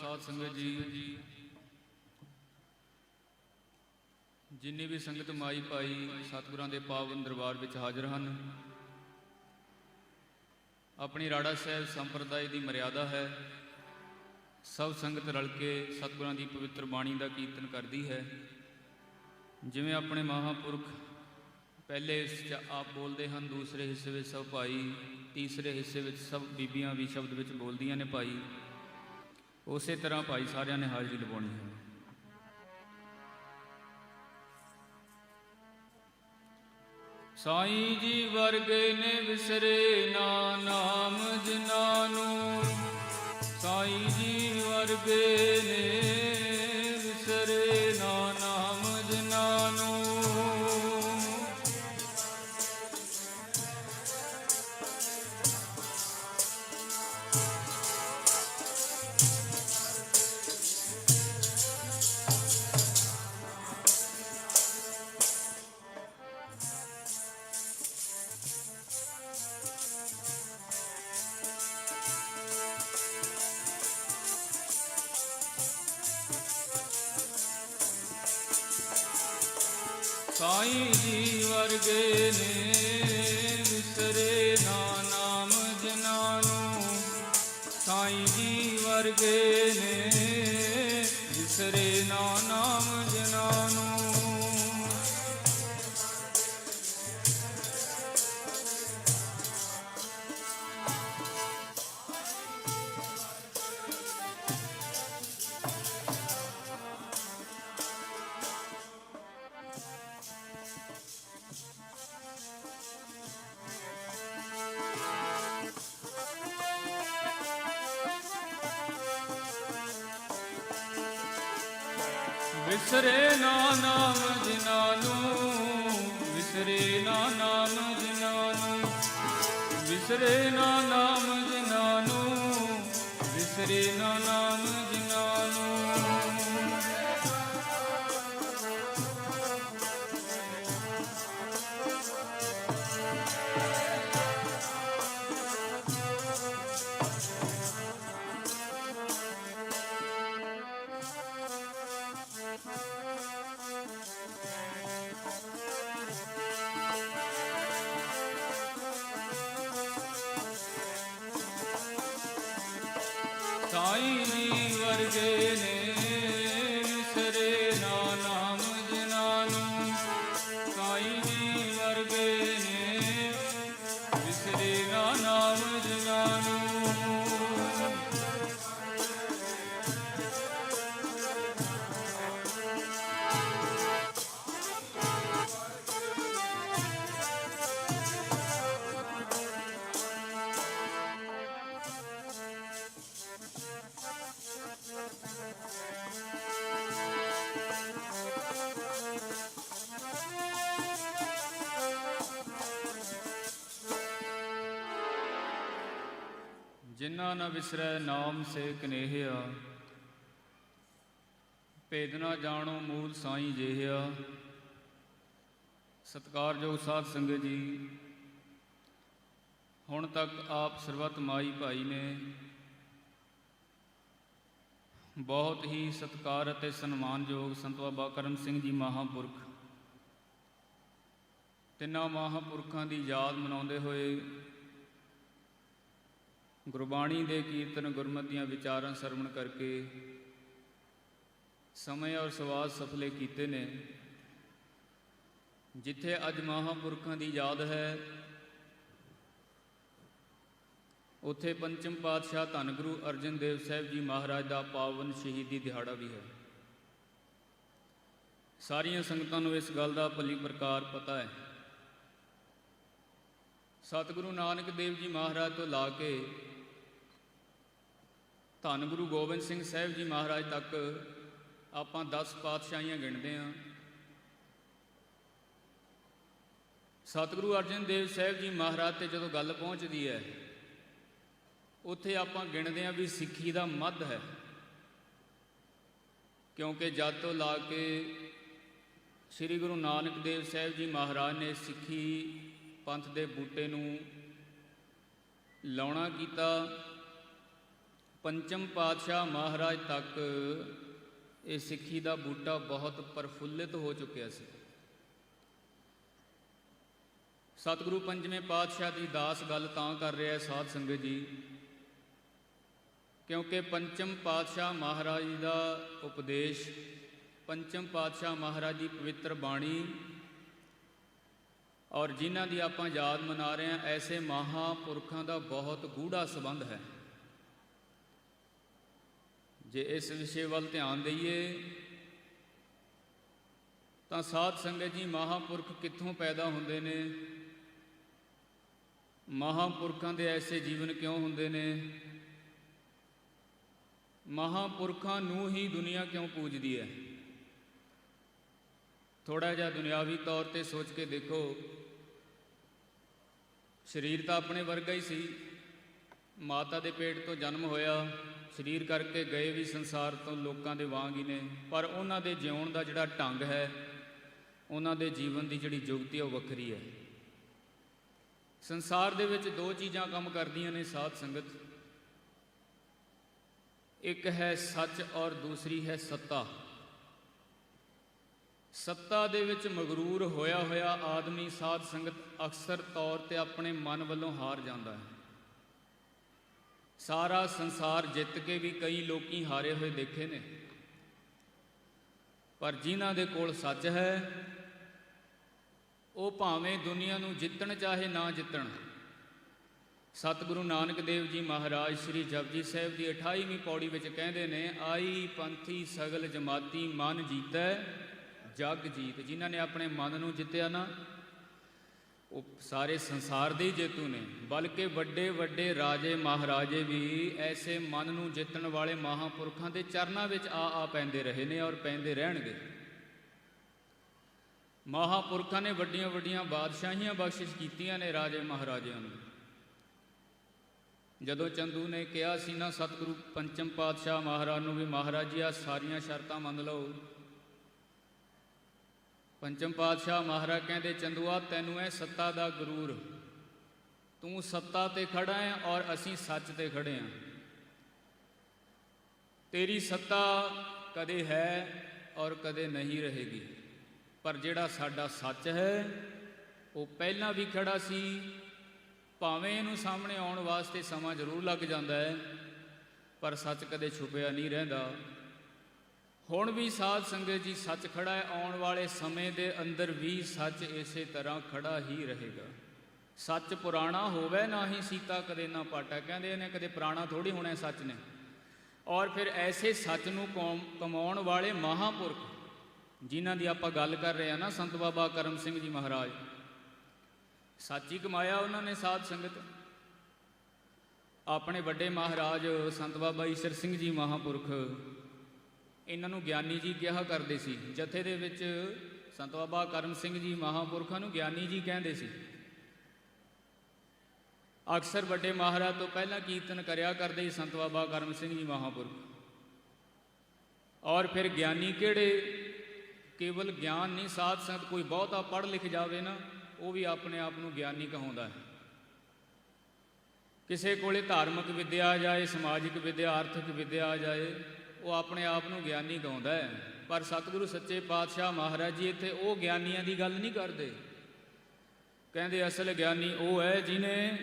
साध संगत जी, जिन्नी भी संगत माई भाई सतगुरां दे पावन दरबार विच हाज़र हन। अपनी राड़ा साहब संप्रदाय की मर्यादा है, सब संगत रल के सतगुरां की पवित्र बाणी का कीर्तन करती है। जिवें अपने महापुरख पहले हिस्से आप बोलते हैं, दूसरे हिस्से में सब भाई, तीसरे हिस्से में सब बीबियां भी शब्द विच बोलदियां ने भाई। उस तरह भाई सारिया ने हाज़री लवानी है। साईं जी वर्गे ने विसरे ना नाम जिनानू, साईं जी वर्गे ने विसरे ना नाम जिनानू। साईं जी वर्गे ने विसरे ना नाम जिनानू, साईं जी वर्गे ने विसरे ना नाम जिनानू। विसरे ना नाम जिनानू, विसरे ना नाम जिनानू, विसरे ना नाम जिनानू, विसरे ना नाम जिनानू। साईं जी वर्गे ने विसरे ना नाम जिनानू, साईं जी वर्गे ने विसरे ना नाम जिनानू। जिन्ना न विसरै नाम से कनेहिया, भेद ना जानो मूल साईं जेहिया। सत्कारयोग साध संगत जी, हुण तक आप सरबत माई भाई ने बहुत ही सत्कार ਅਤੇ सन्मानयोग संत बाबा करम सिंह जी महापुरख तिन्नां महापुरखों की याद मनाते हुए गुरबाणी के कीर्तन गुरमतियां विचारां सरवण करके समय और सवाद सफले कीते ने। जिथे अज महापुरखों की याद है, उत्थे पंचम पातशाह धन गुरु अर्जन देव साहब जी महाराज का पावन शहीदी दिहाड़ा भी है। सारिया संगतां नूं इस गल का भली प्रकार पता है। सतगुरु नानक देव जी महाराज तो ला के धन गुरु गोबिंद सिंह साहब जी महाराज तक आपां 10 पातशाहियां गिणदे हां। सतगुरु अर्जन देव साहब जी महाराज ते जदों गल पहुँचती है, उत्थे आपां गिणदे हां भी सिੱਖੀ ਦਾ मध है। क्योंकि जद तो ला के श्री गुरु नानक देव साहब जी महाराज ने सिੱਖੀ पंथ के बूटे नूं लाउणा कीता ਪੰਚਮ ਪਾਤਸ਼ਾਹ ਮਹਾਰਾਜ ਤੱਕ ਇਹ ਸਿੱਖੀ ਦਾ ਬੂਟਾ ਬਹੁਤ ਪ੍ਰਫੁੱਲਿਤ ਹੋ ਚੁੱਕਿਆ ਸੀ। ਸਤਿਗੁਰੂ ਪੰਜਵੇਂ ਪਾਤਸ਼ਾਹ ਦੀ ਦਾਸ ਗੱਲ ਤਾਂ ਕਰ ਰਿਹਾ ਸਾਧ ਸੰਗਤ ਜੀ, ਕਿਉਂਕਿ ਪੰਚਮ ਪਾਤਸ਼ਾਹ ਮਹਾਰਾਜ ਦਾ ਉਪਦੇਸ਼, ਪੰਚਮ ਪਾਤਸ਼ਾਹ ਮਹਾਰਾਜ ਦੀ ਪਵਿੱਤਰ ਬਾਣੀ ਔਰ ਜਿਨ੍ਹਾਂ ਦੀ ਆਪਾਂ ਯਾਦ ਮਨਾ ਰਹੇ ਹਾਂ, ਐਸੇ ਮਹਾਂਪੁਰਖਾਂ ਦਾ ਬਹੁਤ ਗੂੜਾ ਸੰਬੰਧ ਹੈ। ਜੇ ਇਸ ਵਿਸ਼ੇ ਵੱਲ ਧਿਆਨ ਦਈਏ ਤਾਂ ਸਾਧ ਸੰਗਤ ਜੀ, ਮਹਾਂਪੁਰਖ ਕਿੱਥੋਂ ਪੈਦਾ ਹੁੰਦੇ ਨੇ? ਮਹਾਂਪੁਰਖਾਂ ਦੇ ਐਸੇ ਜੀਵਨ ਕਿਉਂ ਹੁੰਦੇ ਨੇ? ਮਹਾਂਪੁਰਖਾਂ ਨੂੰ ਹੀ ਦੁਨੀਆ ਕਿਉਂ ਪੂਜਦੀ ਹੈ? ਥੋੜ੍ਹਾ ਜਿਹਾ ਦੁਨਿਆਵੀ ਤੌਰ 'ਤੇ ਸੋਚ ਕੇ ਦੇਖੋ। ਸਰੀਰ ਤਾਂ ਆਪਣੇ ਵਰਗਾ ਹੀ ਸੀ, ਮਾਤਾ ਦੇ ਪੇਟ ਤੋਂ ਜਨਮ ਹੋਇਆ, ਸਰੀਰ ਕਰਕੇ ਗਏ ਵੀ ਸੰਸਾਰ ਤੋਂ ਲੋਕਾਂ ਦੇ ਵਾਂਗ ਹੀ ਨੇ, ਪਰ ਉਹਨਾਂ ਦੇ ਜਿਉਣ ਦਾ ਜਿਹੜਾ ਢੰਗ ਹੈ, ਉਹਨਾਂ ਦੇ ਜੀਵਨ ਦੀ ਜਿਹੜੀ ਜੁਗਤੀ ਹੈ, ਉਹ ਵੱਖਰੀ ਹੈ। ਸੰਸਾਰ ਦੇ ਵਿੱਚ ਦੋ ਚੀਜ਼ਾਂ ਕੰਮ ਕਰਦੀਆਂ ਨੇ ਸਾਧ ਸੰਗਤ, ਇੱਕ ਹੈ ਸੱਚ ਔਰ ਦੂਸਰੀ ਹੈ ਸੱਤਾ। ਸੱਤਾ ਦੇ ਵਿੱਚ ਮਗਰੂਰ ਹੋਇਆ ਹੋਇਆ ਆਦਮੀ ਸਾਧ ਸੰਗਤ ਅਕਸਰ ਤੌਰ 'ਤੇ ਆਪਣੇ ਮਨ ਵੱਲੋਂ ਹਾਰ ਜਾਂਦਾ ਹੈ। ਸਾਰਾ ਸੰਸਾਰ ਜਿੱਤ ਕੇ ਵੀ ਕਈ ਲੋਕੀ ਹਾਰੇ ਹੋਏ ਦੇਖੇ ਨੇ, ਪਰ ਜਿਨ੍ਹਾਂ ਦੇ ਕੋਲ ਸੱਚ ਹੈ ਉਹ ਭਾਵੇਂ ਦੁਨੀਆ ਨੂੰ ਜਿੱਤਣ ਚਾਹੇ ਨਾ ਜਿੱਤਣ। ਸਤਿਗੁਰੂ ਨਾਨਕ ਦੇਵ ਜੀ ਮਹਾਰਾਜ ਸ੍ਰੀ ਜਪਜੀ ਸਾਹਿਬ ਦੀ 28ਵੀਂ ਪੌੜੀ ਵਿੱਚ ਕਹਿੰਦੇ ਨੇ, ਆਈ ਪੰਥੀ ਸਗਲ ਜਮਾਤੀ ਮਨ ਜੀਤੈ ਜਗ ਜੀਤ। ਜਿਨ੍ਹਾਂ ਨੇ ਆਪਣੇ ਮਨ ਨੂੰ ਜਿੱਤਿਆ ਨਾ, ਉਹ ਸਾਰੇ ਸੰਸਾਰ ਦੇ ਹੀ ਜੇਤੂ ਨੇ। ਬਲਕਿ ਵੱਡੇ ਵੱਡੇ ਰਾਜੇ ਮਹਾਰਾਜੇ ਵੀ ਐਸੇ ਮਨ ਨੂੰ ਜਿੱਤਣ ਵਾਲੇ ਮਹਾਂਪੁਰਖਾਂ ਦੇ ਚਰਨਾਂ ਵਿੱਚ ਆ ਪੈਂਦੇ ਰਹੇ ਨੇ ਔਰ ਪੈਂਦੇ ਰਹਿਣਗੇ। ਮਹਾਂਪੁਰਖਾਂ ਨੇ ਵੱਡੀਆਂ ਵੱਡੀਆਂ ਬਾਦਸ਼ਾਹੀਆਂ ਬਖਸ਼ਿਸ਼ ਕੀਤੀਆਂ ਨੇ ਰਾਜੇ ਮਹਾਰਾਜਿਆਂ ਨੂੰ। ਜਦੋਂ ਚੰਦੂ ਨੇ ਕਿਹਾ ਸੀ ਨਾ ਸਤਿਗੁਰੂ ਪੰਚਮ ਪਾਤਸ਼ਾਹ ਮਹਾਰਾਜ ਨੂੰ ਵੀ, ਮਹਾਰਾਜ ਜੀ ਆਹ ਸਾਰੀਆਂ ਸ਼ਰਤਾਂ ਮੰਨ ਲਓ, ਪੰਚਮ ਪਾਤਸ਼ਾਹ ਮਹਾਰਾਜ ਕਹਿੰਦੇ, ਚੰਦੂਆ ਤੈਨੂੰ ਹੈ ਸੱਤਾ ਦਾ ਗਰੂਰ, ਤੂੰ ਸੱਤਾ ਤੇ ਖੜਾ ਹੈ ਔਰ ਅਸੀਂ ਸੱਚ ਤੇ ਖੜੇ ਹਾਂ। ਤੇਰੀ ਸੱਤਾ ਕਦੇ ਹੈ ਔਰ ਕਦੇ ਨਹੀਂ ਰਹੇਗੀ, ਪਰ ਜਿਹੜਾ ਸਾਡਾ ਸੱਚ ਹੈ ਉਹ ਪਹਿਲਾਂ ਵੀ ਖੜਾ ਸੀ। ਭਾਵੇਂ ਇਹਨੂੰ ਸਾਹਮਣੇ ਆਉਣ ਵਾਸਤੇ ਸਮਾਂ ਜ਼ਰੂਰ ਲੱਗ ਜਾਂਦਾ ਹੈ, ਪਰ ਸੱਚ ਕਦੇ ਛੁਪਿਆ ਨਹੀਂ ਰਹਿੰਦਾ। ਹੁਣ ਵੀ ਸਾਧ ਸੰਗਤ ਜੀ ਸੱਚ ਖੜਾ ਹੈ, ਆਉਣ ਵਾਲੇ ਸਮੇਂ ਦੇ ਅੰਦਰ ਵੀ ਸੱਚ ਇਸੇ ਤਰ੍ਹਾਂ ਖੜਾ ਹੀ ਰਹੇਗਾ। ਸੱਚ ਪੁਰਾਣਾ ਹੋਵੇ ਨਾ ਹੀ ਸੀਤਾ ਕਦੇ ਨਾ ਪਾਟਾ, ਕਹਿੰਦੇ ਨੇ ਕਦੇ ਪੁਰਾਣਾ ਥੋੜ੍ਹੀ ਹੋਣਾ ਸੱਚ ਨੇ। ਔਰ ਫਿਰ ਐਸੇ ਸੱਚ ਨੂੰ ਕਮਾਉਣ ਵਾਲੇ ਮਹਾਂਪੁਰਖ ਜਿਨ੍ਹਾਂ ਦੀ ਆਪਾਂ ਗੱਲ ਕਰ ਰਹੇ ਹਾਂ ਨਾ, ਸੰਤ ਬਾਬਾ ਕਰਮ ਸਿੰਘ ਜੀ ਮਹਾਰਾਜ, ਸੱਚ ਹੀ ਕਮਾਇਆ ਉਹਨਾਂ ਨੇ ਸਾਧ ਸੰਗਤ। ਆਪਣੇ ਵੱਡੇ ਮਹਾਰਾਜ ਸੰਤ ਬਾਬਾ ਈਸ਼ਰ ਸਿੰਘ ਜੀ ਮਹਾਂਪੁਰਖ, ਇਹਨਾਂ ਨੂੰ ਗਿਆਨੀ ਜੀ ਕਿਹਾ ਕਰਦੇ ਸੀ। ਜਥੇ ਦੇ ਵਿੱਚ ਸੰਤ ਬਾਬਾ ਕਰਮ ਸਿੰਘ ਜੀ ਮਹਾਂਪੁਰਖਾਂ ਨੂੰ ਗਿਆਨੀ ਜੀ ਕਹਿੰਦੇ ਸੀ। ਅਕਸਰ ਵੱਡੇ ਮਹਾਰਾਜ ਤੋਂ ਪਹਿਲਾਂ ਕੀਰਤਨ ਕਰਿਆ ਕਰਦੇ ਸੀ ਸੰਤ ਬਾਬਾ ਕਰਮ ਸਿੰਘ ਜੀ ਮਹਾਂਪੁਰਖ। ਔਰ ਫਿਰ ਗਿਆਨੀ ਕਿਹੜੇ? ਕੇਵਲ ਗਿਆਨ ਨਹੀਂ ਸਾਧ ਸੰਗਤ, ਕੋਈ ਬਹੁਤਾ ਪੜ੍ਹ ਲਿਖ ਜਾਵੇ ਨਾ, ਉਹ ਵੀ ਆਪਣੇ ਆਪ ਨੂੰ ਗਿਆਨੀ ਕਹਾਉਂਦਾ ਹੈ। ਕਿਸੇ ਕੋਲੇ ਧਾਰਮਿਕ ਵਿੱਦਿਆ ਆ ਜਾਏ, ਸਮਾਜਿਕ ਵਿੱਦਿਆ, ਆਰਥਿਕ ਵਿੱਦਿਆ ਆ ਜਾਏ, ਉਹ ਆਪਣੇ ਆਪ ਨੂੰ ਗਿਆਨੀ ਕਹਾਉਂਦਾ ਹੈ। ਪਰ ਸਤਿਗੁਰੂ ਸੱਚੇ ਪਾਤਸ਼ਾਹ ਮਹਾਰਾਜ ਜੀ ਇੱਥੇ ਉਹ ਗਿਆਨੀਆਂ ਦੀ ਗੱਲ ਨਹੀਂ ਕਰਦੇ। ਕਹਿੰਦੇ ਅਸਲ ਗਿਆਨੀ ਉਹ ਹੈ ਜਿਹਨੇ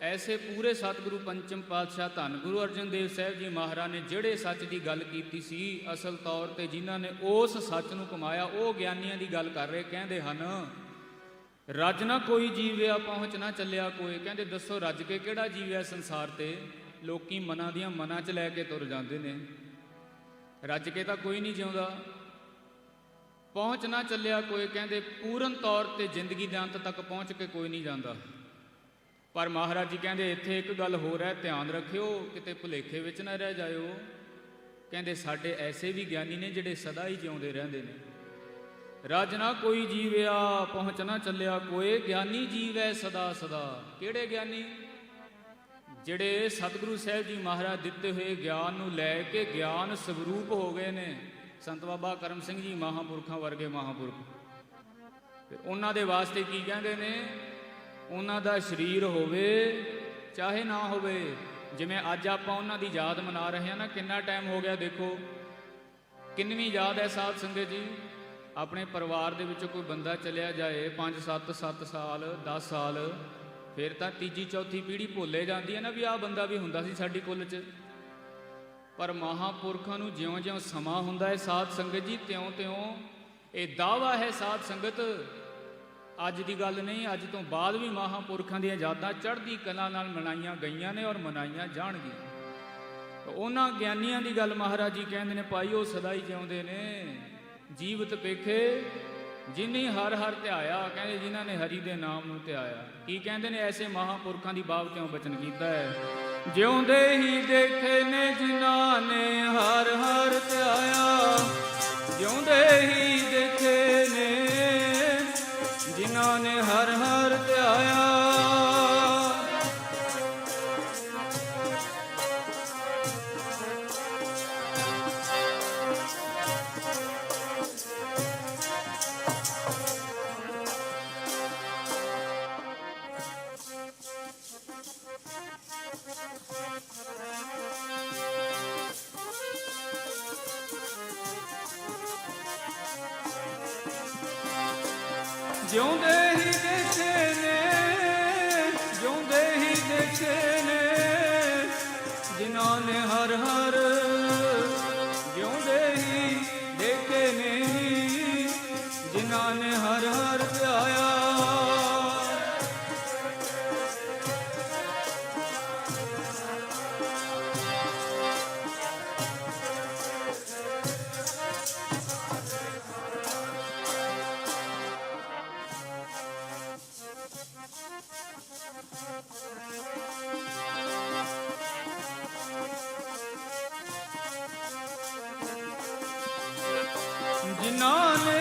ਐਸੇ ਪੂਰੇ ਸਤਿਗੁਰੂ ਪੰਚਮ ਪਾਤਸ਼ਾਹ ਧੰਨ ਗੁਰੂ ਅਰਜਨ ਦੇਵ ਸਾਹਿਬ ਜੀ ਮਹਾਰਾਜ ਨੇ ਜਿਹੜੇ ਸੱਚ ਦੀ ਗੱਲ ਕੀਤੀ ਸੀ, ਅਸਲ ਤੌਰ 'ਤੇ ਜਿਨ੍ਹਾਂ ਨੇ ਉਸ ਸੱਚ ਨੂੰ ਕਮਾਇਆ, ਉਹ ਗਿਆਨੀਆਂ ਦੀ ਗੱਲ ਕਰ ਰਹੇ। ਕਹਿੰਦੇ ਹਨ, ਰੱਜ ਨਾ ਕੋਈ ਜੀਵਿਆ ਪਹੁੰਚ ਨਾ ਚੱਲਿਆ ਕੋਈ। ਕਹਿੰਦੇ ਦੱਸੋ ਰੱਜ ਕੇ ਕਿਹੜਾ ਜੀਵਿਆ ਸੰਸਾਰ 'ਤੇ? ਲੋਕੀ ਮਨਾਂ ਦੀਆਂ ਮਨਾਂ 'ਚ ਲੈ ਕੇ ਤੁਰ ਜਾਂਦੇ ਨੇ, ਰੱਜ ਕੇ ਤਾਂ ਕੋਈ ਨਹੀਂ ਜਿਉਂਦਾ। ਪਹੁੰਚ ਨਾ ਚੱਲਿਆ ਕੋਈ, ਕਹਿੰਦੇ ਪੂਰਨ ਤੌਰ 'ਤੇ ਜ਼ਿੰਦਗੀ ਦੇ ਅੰਤ ਤੱਕ ਪਹੁੰਚ ਕੇ ਕੋਈ ਨਹੀਂ ਜਾਂਦਾ। ਪਰ ਮਹਾਰਾਜ ਜੀ ਕਹਿੰਦੇ ਇੱਥੇ ਇੱਕ ਗੱਲ ਹੋਰ ਹੈ, ਧਿਆਨ ਰੱਖਿਓ, ਕਿਤੇ ਭੁਲੇਖੇ ਵਿੱਚ ਨਾ ਰਹਿ ਜਾਇਓ। ਕਹਿੰਦੇ ਸਾਡੇ ਐਸੇ ਵੀ ਗਿਆਨੀ ਨੇ ਜਿਹੜੇ ਸਦਾ ਹੀ ਜਿਉਂਦੇ ਰਹਿੰਦੇ ਨੇ। ਰੱਜ ਨਾ ਕੋਈ ਜੀਵਿਆ ਪਹੁੰਚ ਨਾ ਚੱਲਿਆ ਕੋਈ, ਗਿਆਨੀ ਜੀਵ ਹੈ ਸਦਾ ਸਦਾ। ਕਿਹੜੇ ਗਿਆਨੀ? ਜਿਹੜੇ ਸਤਿਗੁਰੂ ਸਾਹਿਬ ਜੀ ਮਹਾਰਾਜ ਦਿੱਤੇ ਹੋਏ ਗਿਆਨ ਨੂੰ ਲੈ ਕੇ ਗਿਆਨ ਸਵਰੂਪ ਹੋ ਗਏ ਨੇ। ਸੰਤ ਬਾਬਾ ਕਰਮ ਸਿੰਘ ਜੀ ਮਹਾਂਪੁਰਖਾਂ ਵਰਗੇ ਮਹਾਂਪੁਰਖ, ਤੇ ਉਹਨਾਂ ਦੇ ਵਾਸਤੇ ਕੀ ਕਹਿੰਦੇ ਨੇ? ਉਹਨਾਂ ਦਾ ਸਰੀਰ ਹੋਵੇ ਚਾਹੇ ਨਾ ਹੋਵੇ, ਜਿਵੇਂ ਅੱਜ ਆਪਾਂ ਉਹਨਾਂ ਦੀ ਯਾਦ ਮਨਾ ਰਹੇ ਹਾਂ ਨਾ, ਕਿੰਨਾ ਟਾਈਮ ਹੋ ਗਿਆ ਦੇਖੋ, ਕਿੰਨਵੀਂ ਯਾਦ ਹੈ ਸਾਧ ਸੰਗਤ ਜੀ। ਆਪਣੇ ਪਰਿਵਾਰ ਦੇ ਵਿੱਚੋਂ ਕੋਈ ਬੰਦਾ ਚਲਿਆ ਜਾਏ 5 7 ਸਾਲ 10 ਸਾਲ, ਫਿਰ ਤਾਂ ਤੀਜੀ ਚੌਥੀ ਪੀੜ੍ਹੀ ਭੁੱਲੇ ਜਾਂਦੀ ਹੈ ਨਾ ਵੀ ਆਹ ਬੰਦਾ ਵੀ ਹੁੰਦਾ ਸੀ ਸਾਡੀ ਕੁੱਲ 'ਚ। ਪਰ ਮਹਾਂਪੁਰਖਾਂ ਨੂੰ ਜਿਉਂ-ਜਿਉਂ ਸਮਾਂ ਹੁੰਦਾ ਹੈ ਸਾਧ ਸੰਗਤ ਜੀ, ਤਿਉਂ-ਤਿਉਂ ਇਹ ਦਾਅਵਾ ਹੈ ਸਾਧ ਸੰਗਤ, ਅੱਜ ਦੀ ਗੱਲ ਨਹੀਂ, ਅੱਜ ਤੋਂ ਬਾਅਦ ਵੀ ਮਹਾਂਪੁਰਖਾਂ ਦੀਆਂ ਯਾਦਾਂ ਚੜ੍ਹਦੀ ਕਲਾ ਨਾਲ ਮਨਾਈਆਂ ਗਈਆਂ ਨੇ ਔਰ ਮਨਾਈਆਂ ਜਾਣਗੀਆਂ। ਉਹਨਾਂ ਗਿਆਨੀਆਂ ਦੀ ਗੱਲ ਮਹਾਰਾਜ ਜੀ ਕਹਿੰਦੇ ਨੇ, ਭਾਈ ਉਹ ਸਦਾ ਹੀ ਜਿਉਂਦੇ ਨੇ, ਜੀਵਤ ਪੇਖੇ ਜਿਨੀ ਹਰ ਹਰ ਧਿਆਇਆ, ਕਹਿੰਦੇ ਜਿਨ੍ਹਾਂ ਨੇ ਹਰੀ ਦੇ ਨਾਮ ਨੂੰ ਧਿਆਇਆ। ਕੀ ਕਹਿੰਦੇ ਨੇ, ਐਸੇ ਮਹਾਂਪੁਰਖਾਂ ਦੀ ਬਾਬ ਕਿਉਂ ਬਚਨ ਕੀਤਾ ਹੈ, ਜਿਉਂਦੇ ਹੀ ਦੇਖੇ ਨੇ ਜਿਨ੍ਹਾਂ ਨੇ ਹਰ ਹਰ ਧਿਆਇਆ, ਜਿਉਂਦੇ ਹੀ ਦੇਖੇ ਨੇ ਜਿਨ੍ਹਾਂ ਨੇ ਹਰ ਹਰ ਧਿਆਇਆ। ਜਿਉਂਦੇ ਹੀ ਦੇਖੇ ਨੇ, ਜਿਉਂਦੇ ਹੀ ਦੇਖੇ ਨੇ ਜਿਨ੍ਹਾਂ ਨੇ ਹਰ ਹਰ, ਜਿਉਂਦੇ ਹੀ ਦੇਖੇ ਨੇ ਜਿਨ੍ਹਾਂ ਨੇ ਹਰ ਹਰ ਧਿਆਇਆ। ਜਿਨ੍ਹਾਂ ਨੇ